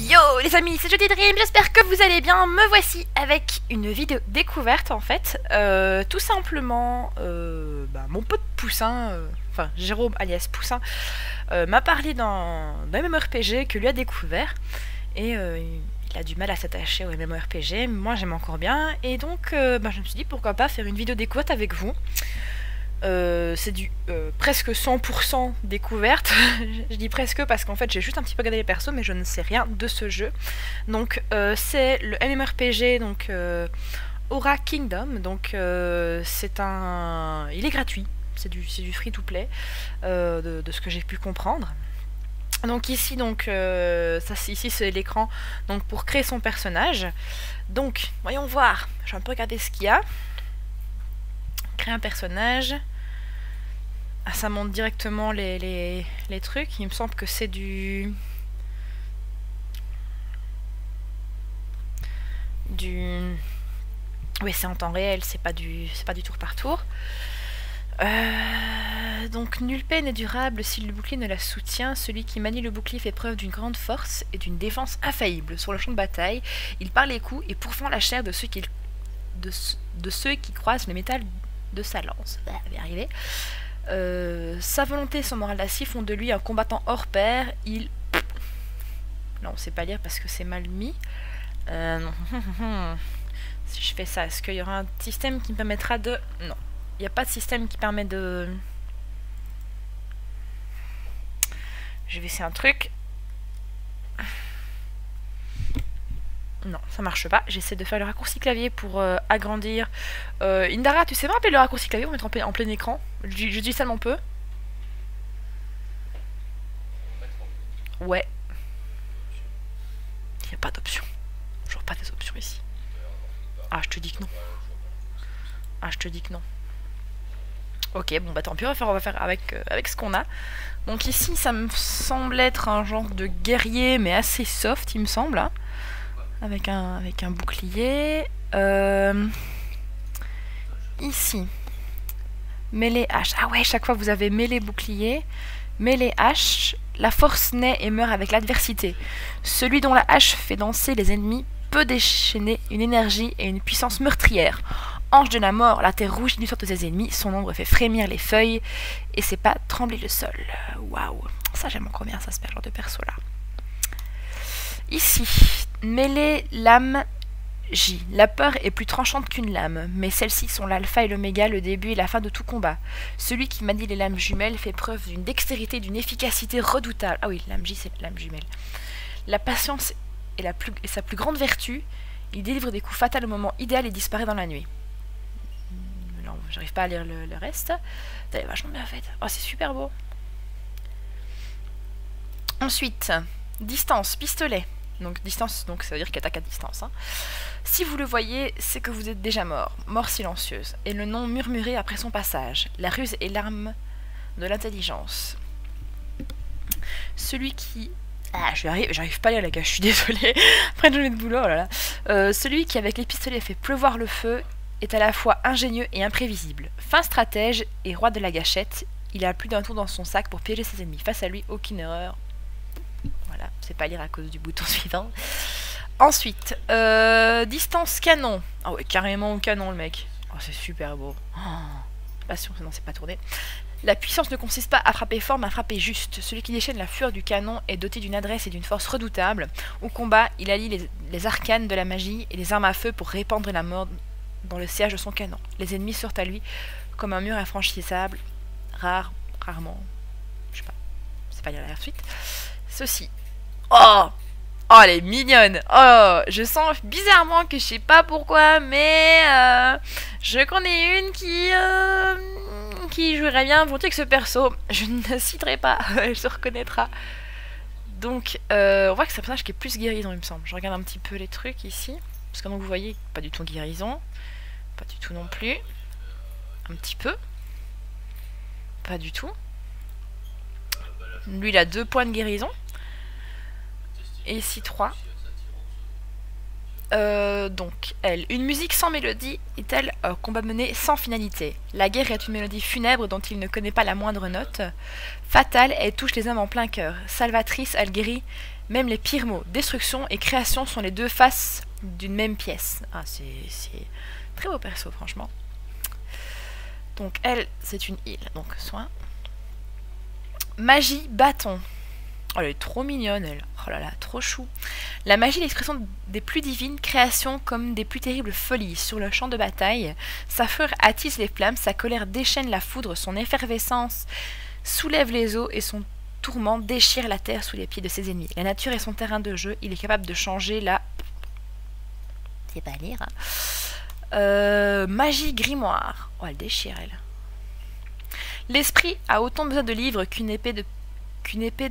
Yo les amis, c'est Jody Dream, j'espère que vous allez bien. Me voici avec une vidéo découverte en fait. Tout simplement, mon pote Poussin, enfin Jérôme alias Poussin, m'a parlé d'un MMORPG que lui a découvert. Et il a du mal à s'attacher au MMORPG, moi j'aime encore bien. Et donc je me suis dit pourquoi pas faire une vidéo découverte avec vous. C'est du presque 100% découverte. Je dis presque parce qu'en fait j'ai juste un petit peu regardé les persos mais je ne sais rien de ce jeu. Donc c'est le MMORPG donc Aura Kingdom. Donc c'est un... il est gratuit, c'est du free to play de ce que j'ai pu comprendre. Donc ici ici c'est l'écran donc pour créer son personnage. Donc voyons voir, je vais un peu regarder ce qu'il y a. Créer un personnage. Ah, ça monte directement les trucs. Il me semble que c'est du... Oui, c'est en temps réel, c'est pas du tour par tour. Donc, nulle paix n'est durable si le bouclier ne la soutient. Celui qui manie le bouclier fait preuve d'une grande force et d'une défense infaillible. Sur le champ de bataille, il part les coups et pourfend la chair de ceux qui croisent le métal de sa lance. On va y arriver. Sa volonté et son moral d'acier font de lui un combattant hors pair. Il... Non, on sait pas lire parce que c'est mal mis. Si je fais ça, est-ce qu'il y aura un système qui me permettra de... Non, il n'y a pas de système qui permet de... Je vais essayer un truc. Non, ça marche pas. J'essaie de faire le raccourci clavier pour agrandir. Indara, tu sais me rappeler le raccourci clavier pour mettre en plein écran? Je dis tellement peu. Ouais. Il n'y a pas d'option. Genre pas des options ici. Ah, je te dis que non. Ah, je te dis que non. Ok, bon bah tant pis, on va faire avec ce qu'on a. Donc ici, ça me semble être un genre de guerrier, mais assez soft, il me semble. Hein. Avec un bouclier. Ici. Mêlée hache. Ah ouais, chaque fois vous avez mêlée bouclier. Mêlée hache. La force naît et meurt avec l'adversité. Celui dont la hache fait danser les ennemis peut déchaîner une énergie et une puissance meurtrière. Ange de la mort, la terre rougit du sort de ses ennemis. Son ombre fait frémir les feuilles et ses pas trembler le sol. Waouh. Ça j'aime encore bien ça, ce genre de perso là. Ici, mêlée lame J. La peur est plus tranchante qu'une lame, mais celles-ci sont l'alpha et l'oméga, le début et la fin de tout combat. Celui qui manie les lames jumelles fait preuve d'une dextérité, d'une efficacité redoutable. Ah oui, lame J, c'est lame jumelle. La patience est sa plus grande vertu. Il délivre des coups fatals au moment idéal et disparaît dans la nuit. Non, j'arrive pas à lire le reste. C'est vachement bien fait. Oh, c'est super beau. Ensuite, distance, pistolet. Donc distance, donc ça veut dire qu'il attaque à distance. Hein. Si vous le voyez, c'est que vous êtes déjà mort. Mort silencieuse. Et le nom murmuré après son passage. La ruse est l'arme de l'intelligence. Celui qui... Ah, j'arrive pas à lire les gars, je suis désolée. Après une journée de boulot, oh là là. Celui qui avec les pistolets fait pleuvoir le feu est à la fois ingénieux et imprévisible. Fin stratège et roi de la gâchette, il a plus d'un tour dans son sac pour piéger ses ennemis. Face à lui, aucune erreur. Voilà, c'est pas lire à cause du bouton suivant. Ensuite, distance canon. Ah ouais, carrément au canon le mec. Oh, c'est super beau. Oh, passion, non, c'est pas tourné. La puissance ne consiste pas à frapper fort, mais à frapper juste. Celui qui déchaîne la fureur du canon est doté d'une adresse et d'une force redoutables. Au combat, il allie les arcanes de la magie et les armes à feu pour répandre la mort dans le sillage de son canon. Les ennemis sortent à lui comme un mur infranchissable. Rarement. Je sais pas. C'est pas lire la suite. Ceci. Oh! Oh, elle est mignonne! Oh! Je sens bizarrement que je sais pas pourquoi, mais je connais une qui jouerait bien volontiers avec ce perso. Je ne citerai pas, elle se reconnaîtra. Donc, on voit que c'est un personnage qui est plus guérison, il me semble. Je regarde un petit peu les trucs ici. Parce que donc vous voyez, pas du tout guérison. Pas du tout non plus. Un petit peu. Pas du tout. Lui, il a 2 points de guérison. Et ici 3. Donc, elle. Une musique sans mélodie est-elle un combat mené sans finalité? La guerre est une mélodie funèbre dont il ne connaît pas la moindre note. Fatale, elle touche les hommes en plein cœur. Salvatrice, elle guérit même les pires maux. Destruction et création sont les deux faces d'une même pièce. Ah, c'est très beau perso, franchement. Donc, elle, c'est une île. Donc, soin. Magie, bâton. Oh, elle est trop mignonne, elle. Oh là là, trop chou. La magie, l'expression des plus divines créations comme des plus terribles folies. Sur le champ de bataille, sa fureur attise les flammes, sa colère déchaîne la foudre, son effervescence soulève les eaux et son tourment déchire la terre sous les pieds de ses ennemis. La nature est son terrain de jeu, il est capable de changer la... C'est pas à lire, hein. Magie grimoire. Oh, elle déchire, elle. L'esprit a autant besoin de livres qu'une épée de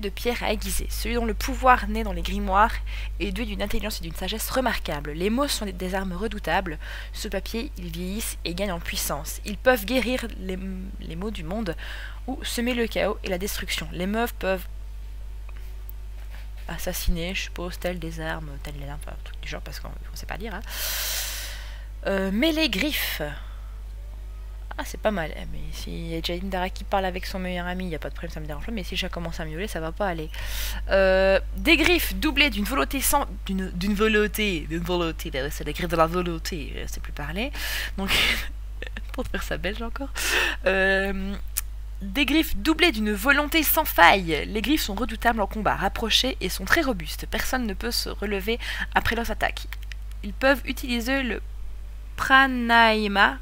pierre à aiguiser. Celui dont le pouvoir naît dans les grimoires est doué d'une intelligence et d'une sagesse remarquables. Les mots sont des armes redoutables. Ce papier, ils vieillissent et gagnent en puissance. Ils peuvent guérir les maux du monde ou semer le chaos et la destruction. Les meufs peuvent assassiner, je suppose, telles des armes, telles des armes, enfin, un truc du genre, parce qu'on ne sait pas lire. Hein. Mêlée griffe. Ah, c'est pas mal. Mais s'il y a Jane Dara qui parle avec son meilleur ami, il n'y a pas de problème, ça me dérange pas. Mais si je commence à miauler, ça va pas aller. Des griffes doublées d'une volonté sans... D'une volonté. C'est des griffes de la volonté, je sais plus parler. Donc, pour faire ça belge encore. Des griffes doublées d'une volonté sans faille. Les griffes sont redoutables en combat, rapprochées et sont très robustes. Personne ne peut se relever après leurs attaques. Ils peuvent utiliser le pranayama.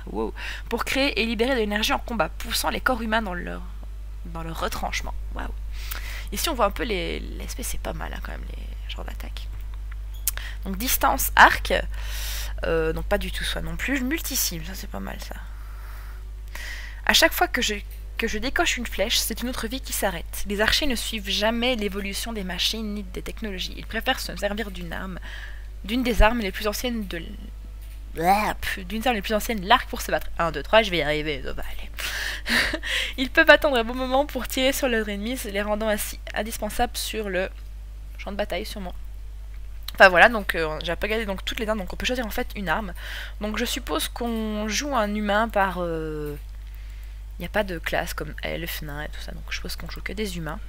Wow, pour créer et libérer de l'énergie en combat, poussant les corps humains dans leur retranchement. Waouh. Ici, on voit un peu l'espèce, c'est pas mal hein, quand même, les genres d'attaques. Donc, distance, arc. Donc, pas du tout soi non plus. Multi-cible, ça c'est pas mal ça. À chaque fois que je décoche une flèche, c'est une autre vie qui s'arrête. Les archers ne suivent jamais l'évolution des machines ni des technologies. Ils préfèrent se servir d'une des armes les plus anciennes l'arc pour se battre. 1, 2, 3, je vais y arriver, ça va aller. Ils peuvent attendre un bon moment pour tirer sur leurs ennemis, les rendant ainsi indispensables sur le champ de bataille, sûrement. Enfin voilà, donc j'ai pas regardé donc toutes les armes, donc on peut choisir en fait une arme. Donc je suppose qu'on joue un humain par... Il n'y a pas de classe comme elfe, nain et tout ça, donc je suppose qu'on joue que des humains.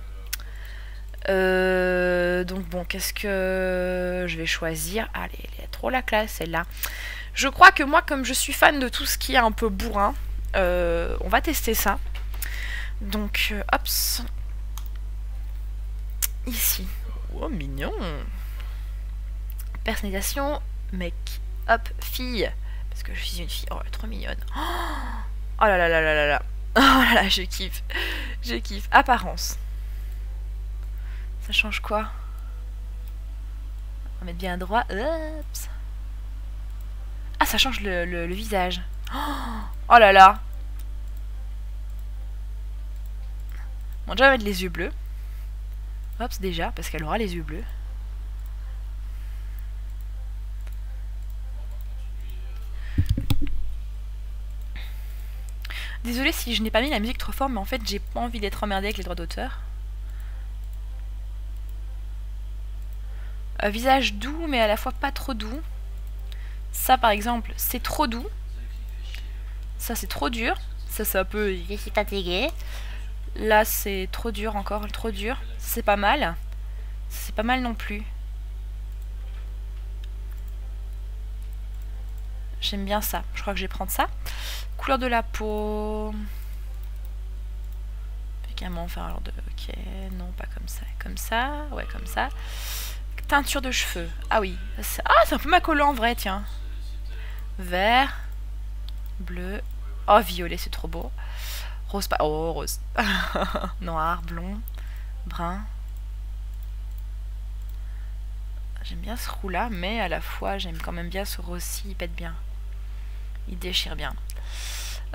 Donc bon, qu'est-ce que je vais choisir? Allez, elle est trop la classe celle-là. Je crois que moi, comme je suis fan de tout ce qui est un peu bourrin, on va tester ça. Donc, hop. Ici. Oh, mignon. Personnalisation, mec. Hop, fille. Parce que je suis une fille. Oh, elle est trop mignonne. Oh là là là là là là. Oh là là, je kiffe. Je kiffe. Apparence. Ça change quoi? On va mettre bien droit. Oups. Ah, ça change le visage. Oh là là. Bon, déjà, on va mettre les yeux bleus. Hop, déjà, parce qu'elle aura les yeux bleus. Désolée si je n'ai pas mis la musique trop fort, mais en fait, j'ai pas envie d'être emmerdée avec les droits d'auteur. Visage doux, mais à la fois pas trop doux. Ça, par exemple, c'est trop doux. Ça, c'est trop dur. Ça, c'est un peu... Je suis fatiguée. Là, c'est trop dur encore, trop dur. C'est pas mal. C'est pas mal non plus. J'aime bien ça. Je crois que je vais prendre ça. Couleur de la peau... Également faire alors de... Ok, non, pas comme ça. Comme ça, ouais, comme ça. Teinture de cheveux. Ah oui. Ah, c'est un peu ma couleur en vrai, tiens. Vert. Bleu. Oh, violet, c'est trop beau. Rose, pas... Oh, rose. Noir, blond, brun. J'aime bien ce roux-là, mais à la fois, j'aime quand même bien ce rose-ci. Il pète bien. Il déchire bien.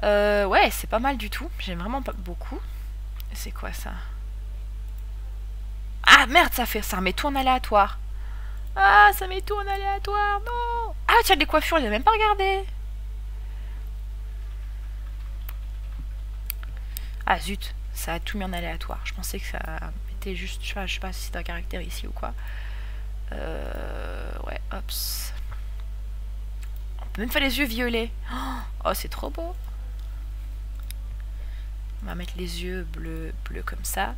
Ouais, c'est pas mal du tout. J'aime vraiment pas beaucoup. C'est quoi, ça? Ah, merde, ça met tout en aléatoire. Ah, ça met tout en aléatoire, non. Ah, tiens, les coiffures, je les ai même pas regardées. Ah, zut, ça a tout mis en aléatoire. Je pensais que ça était juste, je sais pas si c'est un caractère ici ou quoi. Ouais, hop. On peut même faire les yeux violets. Oh, c'est trop beau. On va mettre les yeux bleus comme ça.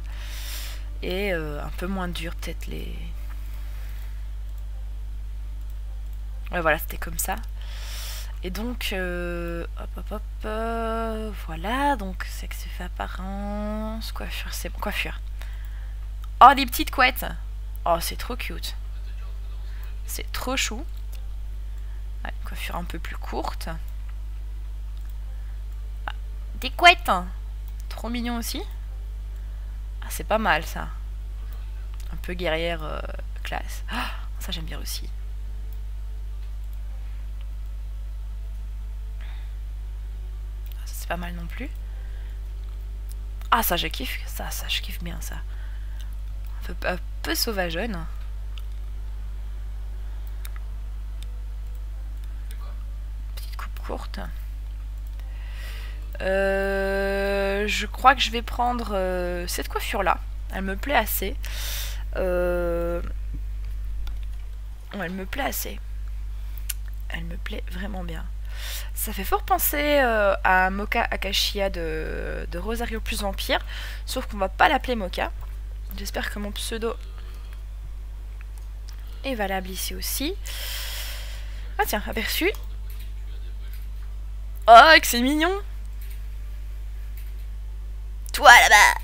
Et un peu moins dur, peut-être les... Ouais, voilà, c'était comme ça. Et donc, voilà, donc sexe fait apparence, coiffure, c'est bon, coiffure. Oh, des petites couettes. Oh, c'est trop cute. C'est trop chou. Ouais, coiffure un peu plus courte. Ah, des couettes. Trop mignon aussi. Ah, c'est pas mal ça. Un peu guerrière classe. Ah, ça j'aime bien aussi. Pas mal non plus. Ah, ça je kiffe, ça je kiffe bien ça. Un peu sauvageonne. Petite coupe courte. Je crois que je vais prendre cette coiffure là. Elle me plaît assez. Ouais, elle me plaît assez. Elle me plaît vraiment bien. Ça fait fort penser à Mocha Akashia de Rosario plus Vampire, sauf qu'on va pas l'appeler Mocha. J'espère que mon pseudo est valable ici aussi. Ah tiens, aperçu. Oh, que c'est mignon. Toi là-bas,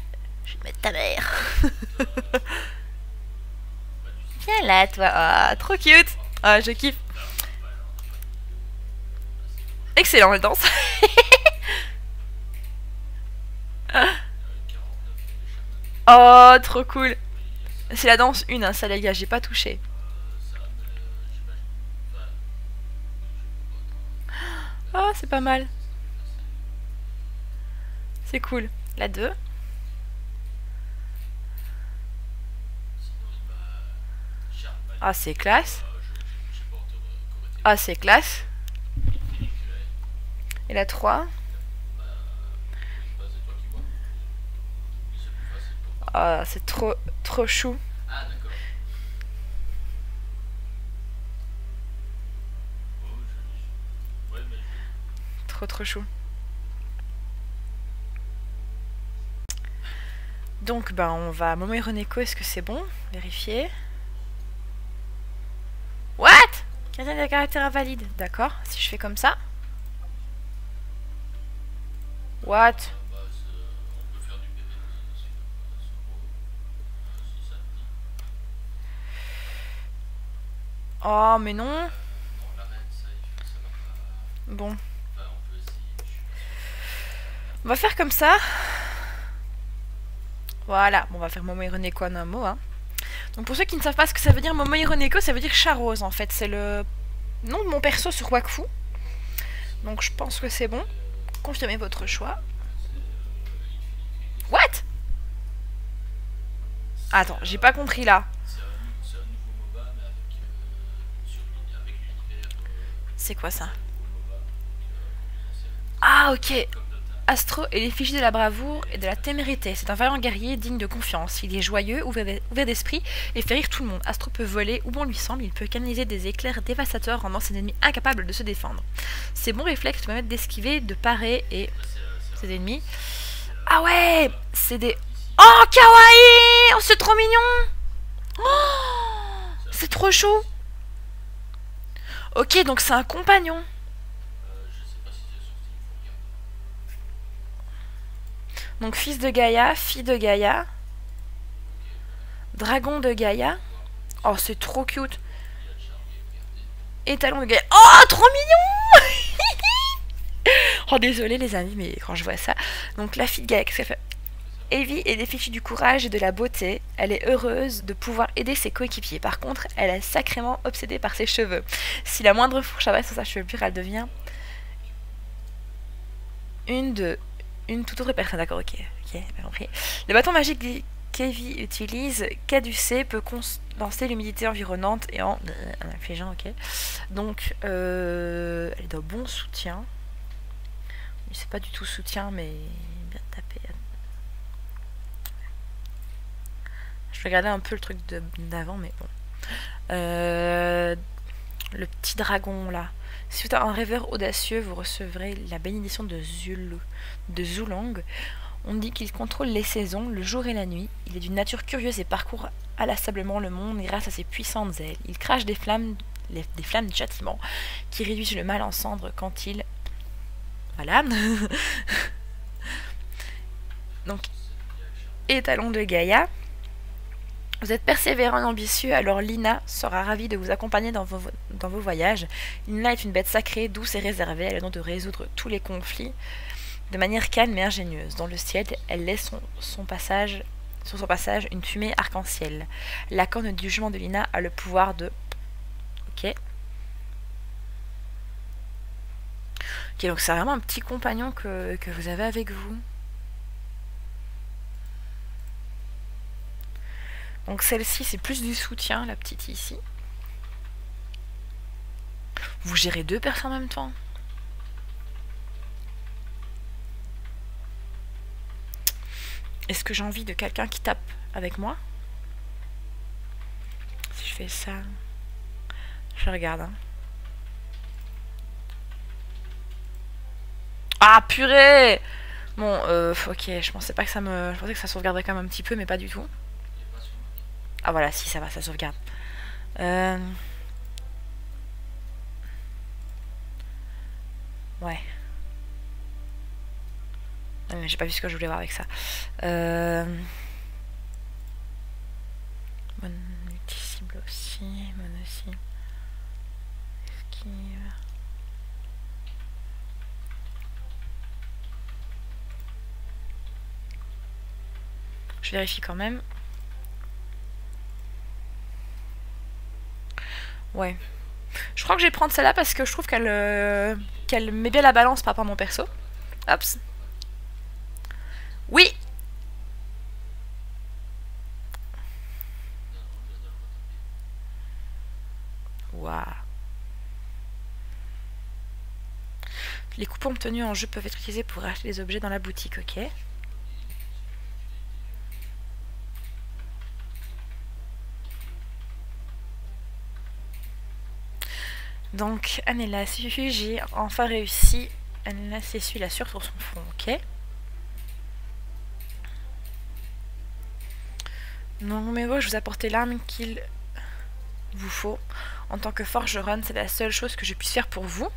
je vais mettre ta mère. Viens là, toi. Ah, trop cute. Ah, je kiffe. Excellent, la danse. Oh, trop cool. C'est la danse 1, hein, ça les gars, j'ai pas touché. Oh, c'est pas mal. C'est cool. La 2. Ah, c'est classe. Ah, c'est classe. Et la 3. Ah, c'est trop chou. Trop chou. Donc, ben, on va Momo Hironeko, est-ce que c'est bon? Vérifier. What? Gardien des caractères invalides. D'accord, si je fais comme ça. What? Oh, mais non. Bon. On va faire comme ça. Voilà, bon, on va faire Momo Hironeko en un mot. Hein. Donc pour ceux qui ne savent pas ce que ça veut dire, Momo Hironeko, ça veut dire chat rose en fait. C'est le nom de mon perso sur Wakfu. Donc je pense que c'est bon. Confirmez votre choix. What? Attends, j'ai pas compris là. C'est quoi ça? Ah ok. Astro est l'effigie de la bravoure et de la témérité. C'est un vaillant guerrier digne de confiance. Il est joyeux, ouvert d'esprit et fait rire tout le monde. Astro peut voler où bon lui semble. Il peut canaliser des éclairs dévastateurs rendant ses ennemis incapables de se défendre. Ses bons réflexes lui permettent d'esquiver, de parer et ses ennemis. Ah ouais, c'est des... Oh, kawaii! Oh, c'est trop mignon! Oh, c'est trop chou! Ok, donc c'est un compagnon. Donc fils de Gaïa, fille de Gaïa, dragon de Gaïa. Oh, c'est trop cute. Étalon de Gaïa. Oh, trop mignon! Oh, désolé les amis, mais quand je vois ça. Donc la fille de Gaïa, qu'est-ce qu'elle fait? Evie est définie du courage et de la beauté. Elle est heureuse de pouvoir aider ses coéquipiers. Par contre, elle est sacrément obsédée par ses cheveux. Si la moindre fourche apparaît sur sa chevelure, elle devient une toute autre personne. D'accord, ok, bien compris. Le bâton magique qu'Evie utilise, caducé, peut condenser l'humidité environnante et en infligeant, ok. Donc, elle est d'un bon soutien. C'est pas du tout soutien, mais bien tapé. Je vais regarder un peu le truc d'avant, mais bon. Le petit dragon là. Si vous êtes un rêveur audacieux, vous recevrez la bénédiction de Zulang. On dit qu'il contrôle les saisons, le jour et la nuit. Il est d'une nature curieuse et parcourt inlassablement le monde grâce à ses puissantes ailes. Il crache des flammes du châtiment qui réduisent le mal en cendres quand il... Voilà. Donc, étalon de Gaïa. Vous êtes persévérant et ambitieux, alors Lina sera ravie de vous accompagner dans vos voyages. Lina est une bête sacrée, douce et réservée, elle a le don de résoudre tous les conflits de manière calme et ingénieuse. Dans le ciel, elle laisse sur son passage une fumée arc-en-ciel. La corne du jugement de Lina a le pouvoir de... Ok. Ok, donc c'est vraiment un petit compagnon que vous avez avec vous. Donc celle-ci, c'est plus du soutien, la petite ici. Vous gérez 2 personnes en même temps. Est-ce que j'ai envie de quelqu'un qui tape avec moi? Si je fais ça... Je regarde. Hein. Ah, purée! Bon, ok, je pensais pas que ça me... Je pensais que ça sauvegarderait quand même un petit peu, mais pas du tout. Ah voilà, si, ça va, ça sauvegarde. Ouais. J'ai pas vu ce que je voulais voir avec ça. Multi-cible aussi, mono-cible. Esquive. Je vérifie quand même. Ouais. Je crois que je vais prendre celle-là parce que je trouve qu'elle met bien la balance par rapport à mon perso. Hops. Oui. Waouh. Les coupons obtenus en jeu peuvent être utilisés pour acheter des objets dans la boutique, ok. Donc, Anela, j'ai enfin réussi. Anela s'essuie la sueur sur son front, ok. Non, mais ouais, je vous apportais l'arme qu'il vous faut. En tant que forgeronne, c'est la seule chose que je puisse faire pour vous.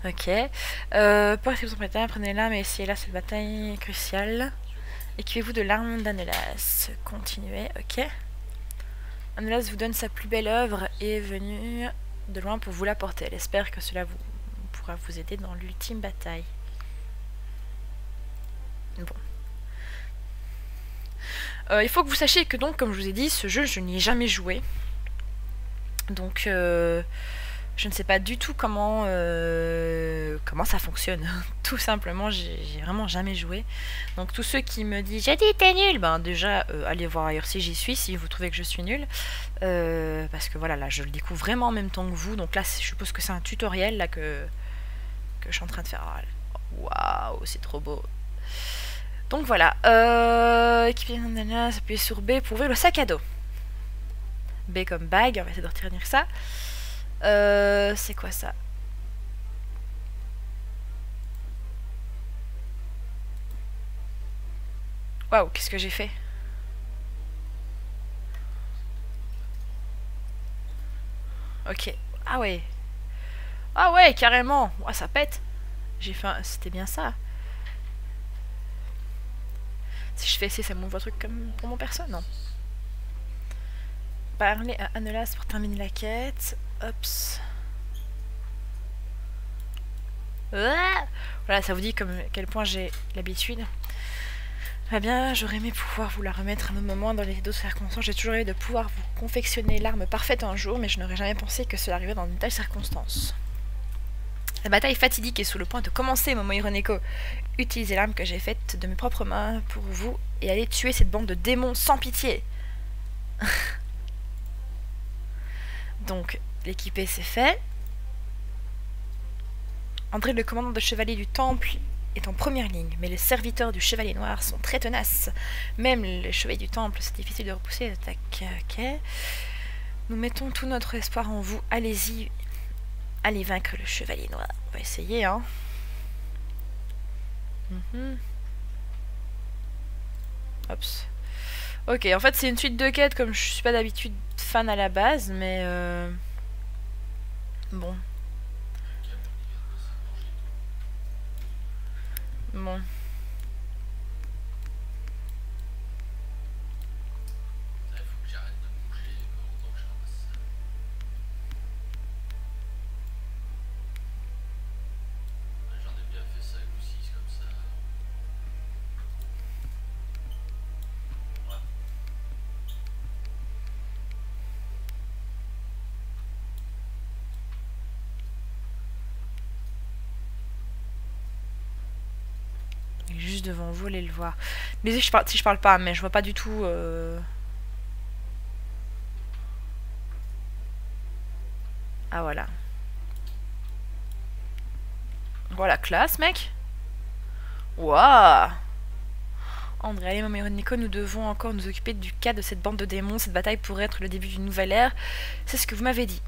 Ok. Pour essayer vous bataille, prenez l'arme et essayez là cette bataille cruciale. Équipez-vous de l'arme d'Anelas. Continuez, ok. Anelas vous donne sa plus belle œuvre et est venue de loin pour vous l'apporter. Elle espère que cela pourra vous aider dans l'ultime bataille. Bon. Il faut que vous sachiez que donc, comme je vous ai dit, ce jeu, je n'y ai jamais joué. Donc, je ne sais pas du tout comment ça fonctionne. Tout simplement, j'ai vraiment jamais joué. Donc, tous ceux qui me disent « J'ai dit t'es nul !» Ben déjà, allez voir ailleurs si j'y suis, si vous trouvez que je suis nulle. Parce que voilà, là, je le découvre vraiment en même temps que vous. Donc là, je suppose que c'est un tutoriel là que je suis en train de faire. Waouh, c'est trop beau. Donc voilà, appuyez sur B pour ouvrir le sac à dos. B comme bag, on va essayer de retenir ça. C'est quoi ça? Waouh, qu'est-ce que j'ai fait? Ok, ah ouais. Ah ouais, carrément. Ouais, ça pète. J'ai fait C'était bien ça. Si je fais essayer, ça m'ouvre un truc comme pour mon perso? Non. Parler à Anelas pour terminer la quête. Hops. Voilà, ça vous dit à quel point j'ai l'habitude. Eh bien, j'aurais aimé pouvoir vous la remettre à un moment dans les d'autres circonstances. J'ai toujours rêvé de pouvoir vous confectionner l'arme parfaite un jour, mais je n'aurais jamais pensé que cela arriverait dans une telle circonstance. La bataille fatidique est sous le point de commencer, Momo Hironeko. Utilisez l'arme que j'ai faite de mes propres mains pour vous et allez tuer cette bande de démons sans pitié. Donc, l'équiper c'est fait. André, le commandant de chevalier du temple, est en première ligne, mais les serviteurs du Chevalier Noir sont très tenaces. Même les chevaliers du Temple, c'est difficile de repousser les attaques. Ok. Nous mettons tout notre espoir en vous. Allez-y. Allez vaincre le Chevalier Noir. On va essayer, hein. Oups. Ok, en fait c'est une suite de quêtes comme je suis pas d'habitude fan à la base, mais bon. Bon. Juste devant vous, allez le voir. Mais si je parle pas, mais je vois pas du tout. Ah voilà. Voilà, classe, mec. Waouh. André, allez, maman Nico, nous devons encore nous occuper du cas de cette bande de démons. Cette bataille pourrait être le début d'une nouvelle ère. C'est ce que vous m'avez dit.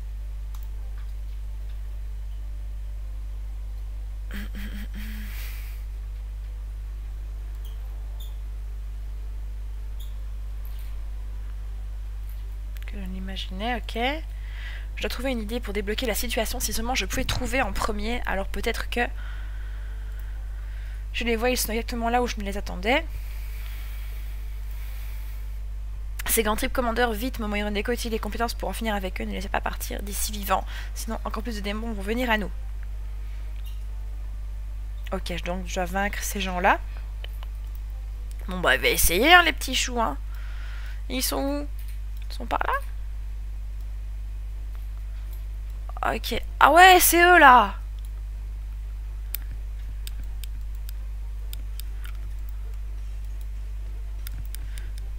Que je l'imaginais, ok. Je dois trouver une idée pour débloquer la situation. Si seulement je pouvais trouver en premier, alors peut-être que... Je les vois, ils sont exactement là où je me les attendais. Ces grands trip commandeurs, vite, Momo Hirondeko a-t-il les compétences pour en finir avec eux? Ne les laissez pas partir d'ici vivants. Sinon, encore plus de démons vont venir à nous. Ok, donc je dois vaincre ces gens-là. Bon, bah, je vais essayer, hein, les petits choux, hein. Ils sont où? Ils sont par là? Ok. Ah ouais, c'est eux, là!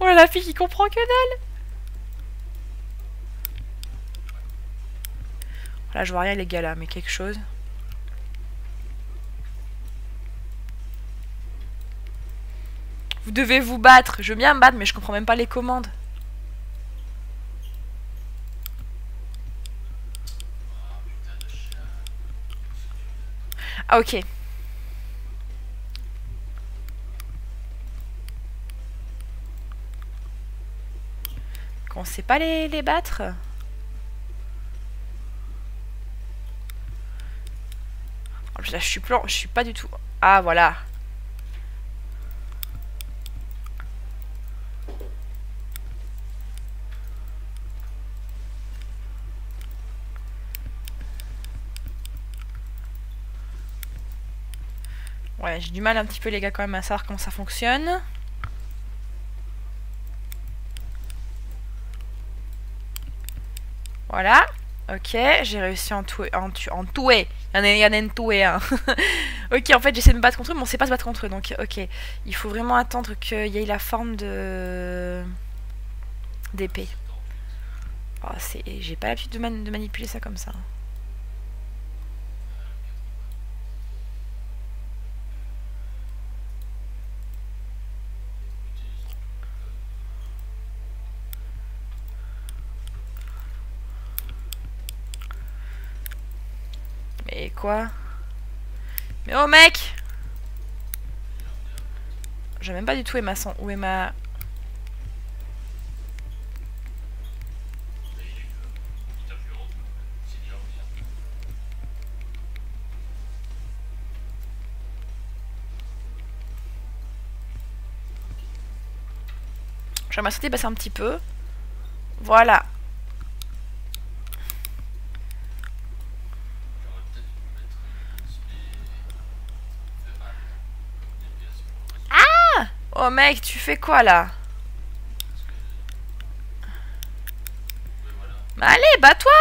Oh là, la fille qui comprend que dalle! Là, je vois rien, les gars, là, mais quelque chose. Vous devez vous battre. Je veux bien me battre, mais je comprends même pas les commandes. Ah, ok. Qu'on sait pas les battre? Oh, là, je suis pas du tout... Ah, voilà. Ouais, j'ai du mal un petit peu, les gars, quand même, à savoir comment ça fonctionne. Voilà. Ok, j'ai réussi à en tuer. Il y en a une tuer, hein. Ok, en fait, j'essaie de me battre contre eux, mais on sait pas se battre contre eux. Donc, ok. Il faut vraiment attendre qu'il y ait la forme de... d'épée. Oh, j'ai pas l'habitude de manipuler ça comme ça. Mais quoi? Mais oh mec! Je sais même pas du tout où est ma... Je vais m'assurer de passer un petit peu. Voilà. Ah! Oh mec, tu fais quoi là? Mais allez, bats-toi!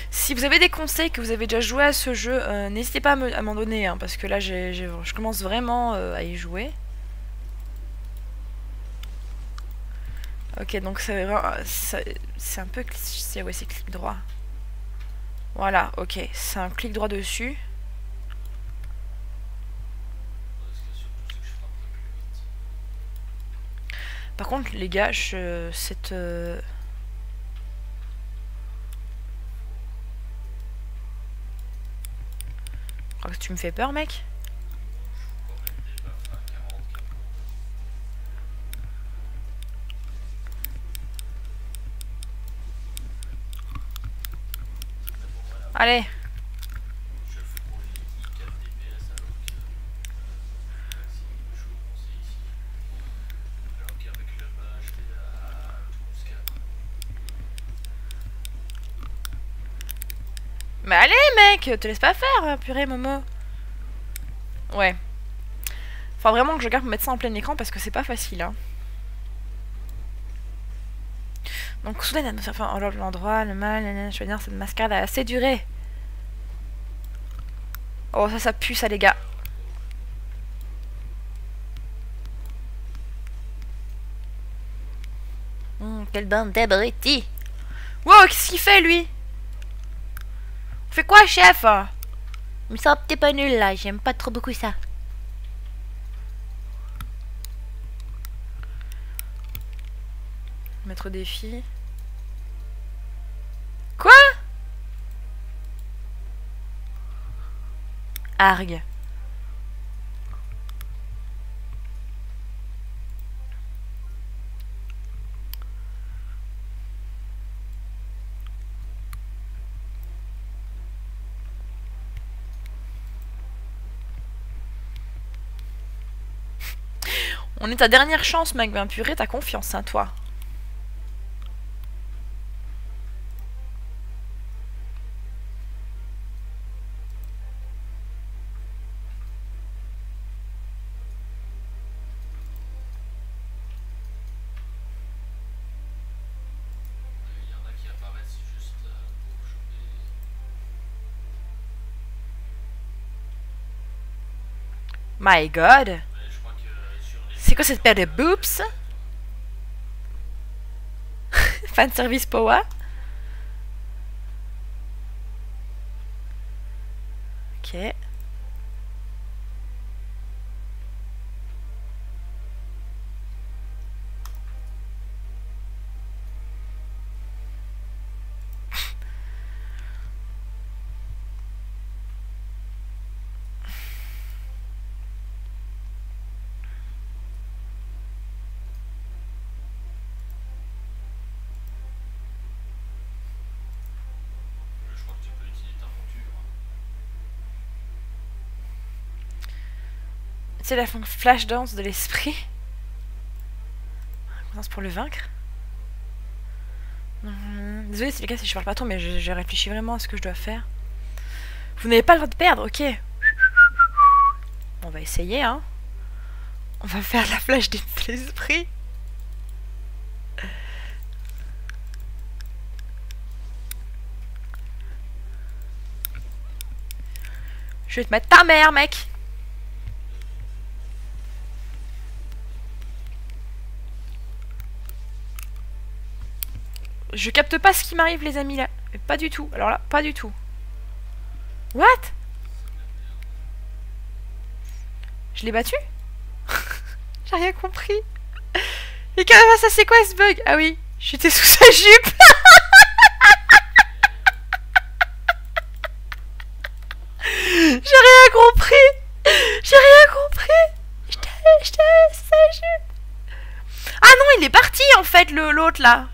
Si vous avez des conseils, que vous avez déjà joué à ce jeu, n'hésitez pas à m'en donner, hein, parce que là je commence vraiment à y jouer. Ok, donc c'est vraiment... C'est un peu... Ouais, c'est clic droit. Voilà, ok. C'est un clic droit dessus. Par contre, les gars, cette... Je crois que tu me fais peur, mec. Allez. Mais allez, mec, te laisse pas faire, purée, Momo. Ouais. Faut vraiment que je regarde pour mettre ça en plein écran parce que c'est pas facile, hein. Donc, soudain, enfin, l'endroit, le mal, je veux dire, cette mascarade a assez duré. Oh, ça pue, ça, les gars. Quelle bande d'abrutis. Wow, qu'est-ce qu'il fait, lui? On fait quoi, chef? Mais ça, t'es pas nul, là. J'aime pas trop beaucoup ça. Mettre au défi. Quoi? Argue. On est ta dernière chance, mec. Ben purée, t'as confiance, hein, toi. My God. C'est quoi cette paire de boobs? Fan service power? Ok. C'est la flash dance de l'esprit. Dance pour le vaincre. Désolée c'est les gars si je parle pas trop mais je réfléchis vraiment à ce que je dois faire. Vous n'avez pas le droit de perdre, ok. On va essayer hein. On va faire la flash de l'esprit. Je vais te mettre ta mère mec. Je capte pas ce qui m'arrive les amis là. Mais pas du tout. Alors là, pas du tout. What? Je l'ai battu? J'ai rien compris. Et quand même ça c'est quoi ce bug? Ah oui, j'étais sous sa jupe. J'ai rien compris. J'ai rien compris. J'étais sous sa jupe. Ah non, il est parti en fait l'autre là.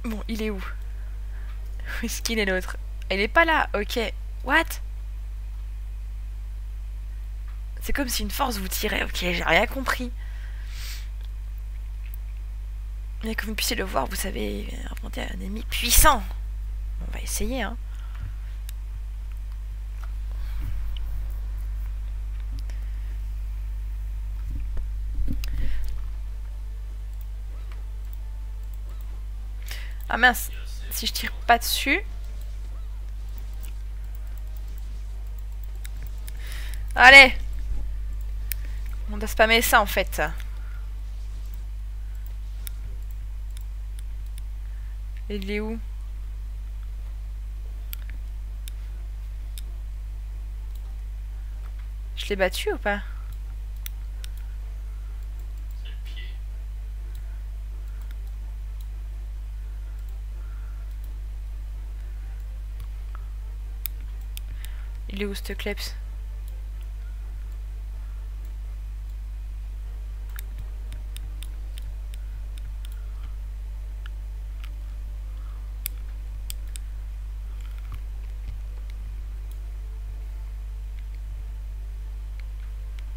Bon, il est où? Où est-ce qu'il est l'autre? Il est pas là, ok. What? C'est comme si une force vous tirait, ok, j'ai rien compris. Mais que vous puissiez le voir, vous savez affronter un ennemi puissant. On va essayer, hein. Ah mince, si je tire pas dessus... Allez. On doit spammer ça en fait. Il est où? Je l'ai battu ou pas? C'est le pied. Il est où ce kleps?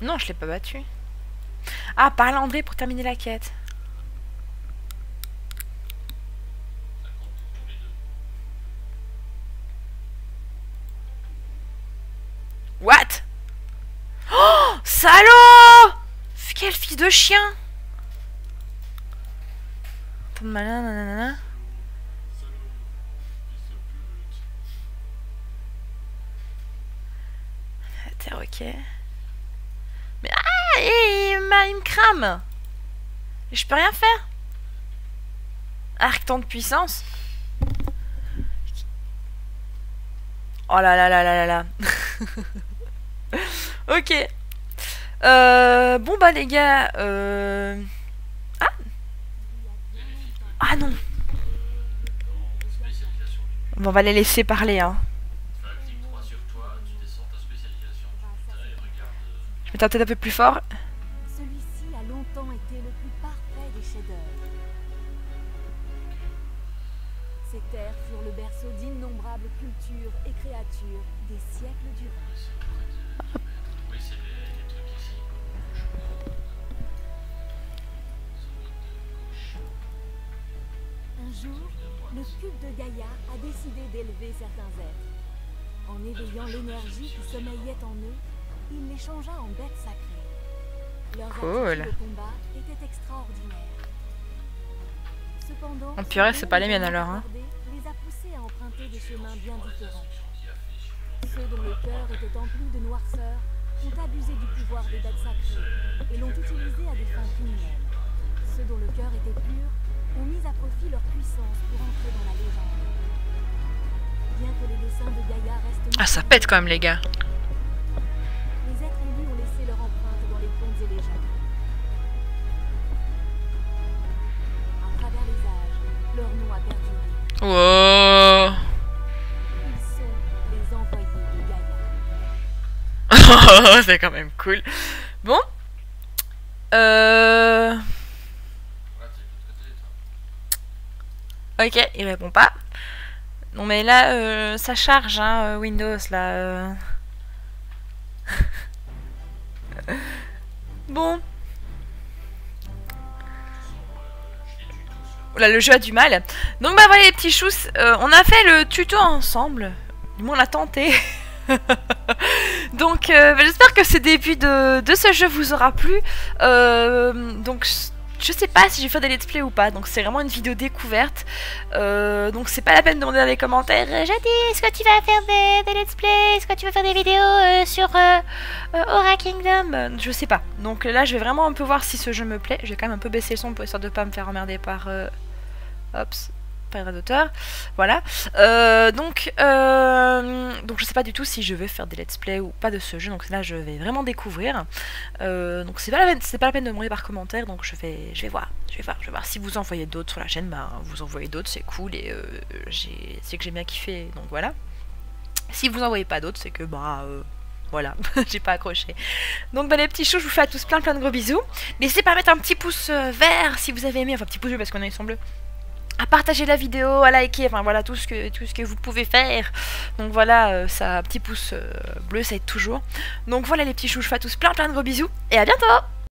Non, je l'ai pas battu. Ah, parle à André pour terminer la quête. Ça compte pour tous les deux. What? Oh, salaud! Quel fils de chien! Tant de malin, nanana. Terre, ok. Mais ah, il me crame! Et je peux rien faire? Arc tant de puissance? Oh là là là là là là. Ok. Bon bah les gars. Ah. Ah non. Spécialisation. Bon, on va les laisser parler hein. Fais un clic droit sur toi, tu descends ta spécialisation. Et regarde. Je vais tenter un peu plus fort. Celui-ci a longtemps été le plus parfait des chefs-d'œuvre. Ces terres furent le berceau d'innombrables cultures et créatures des siècles durant. Oui, c'est les trucs ici. Un jour, le cube de Gaïa a décidé d'élever certains êtres. En éveillant l'énergie qui sommeillait en eux, il les changea en bêtes sacrées. Leurs Cool. aptitudes au combat étaient extraordinaires. Cependant, Oh, purée, ce c'est pas les don miennes, alors, hein. accordé les a poussés à emprunter des chemins bien différents. Ceux dont le cœur était empli de noirceur ont abusé du pouvoir des bêtes sacrées et l'ont utilisé à des fins criminelles. Ceux dont le cœur était pur ont mis à profit leur puissance pour entrer dans la légende. Bien que les dessins de Gaïa restent... Ah, ça pète quand même les gars. Les êtres élus ont laissé leur empreinte dans les contes et légendes. À travers les âges, leur nom a perduré. Wow. Ils sont les envoyés de Gaïa. C'est quand même cool. Bon. Ok, il répond pas. Non mais là, ça charge, hein, Windows, là. Bon. Oula, le jeu a du mal. Donc bah voilà les petits choux, on a fait le tuto ensemble. Du moins on a tenté. Donc bah, j'espère que ce début de ce jeu vous aura plu. Donc je sais pas si j'ai fait des let's play ou pas, donc c'est vraiment une vidéo découverte. Donc c'est pas la peine de demander dans les commentaires Jadis, est-ce que tu vas faire des let's play, est-ce que tu vas faire des vidéos sur Aura Kingdom, je sais pas. Donc là je vais vraiment un peu voir si ce jeu me plaît. Je vais quand même un peu baisser le son pour essayer de pas me faire emmerder par Ops, pas de d'auteur. Voilà. Donc je sais pas du tout si je vais faire des let's play ou pas de ce jeu. Donc là je vais vraiment découvrir. Donc c'est pas la peine de demander par commentaire. Donc je vais voir. Je vais voir si vous en voyez d'autres sur la chaîne. Bah vous en voyez d'autres, c'est cool et c'est que j'ai bien kiffé. Donc voilà. Si vous en voyez pas d'autres, c'est que bah voilà, j'ai pas accroché. Donc bah les petits choux, je vous fais à tous plein de gros bisous. N'hésitez pas à mettre un petit pouce vert si vous avez aimé, enfin petit pouce bleu parce qu'on a ils sont bleus. À partager la vidéo, à liker, enfin voilà tout ce que vous pouvez faire. Donc voilà, ça, petit pouce bleu, ça aide toujours. Donc voilà les petits choux, je vous fais à tous plein de gros bisous et à bientôt.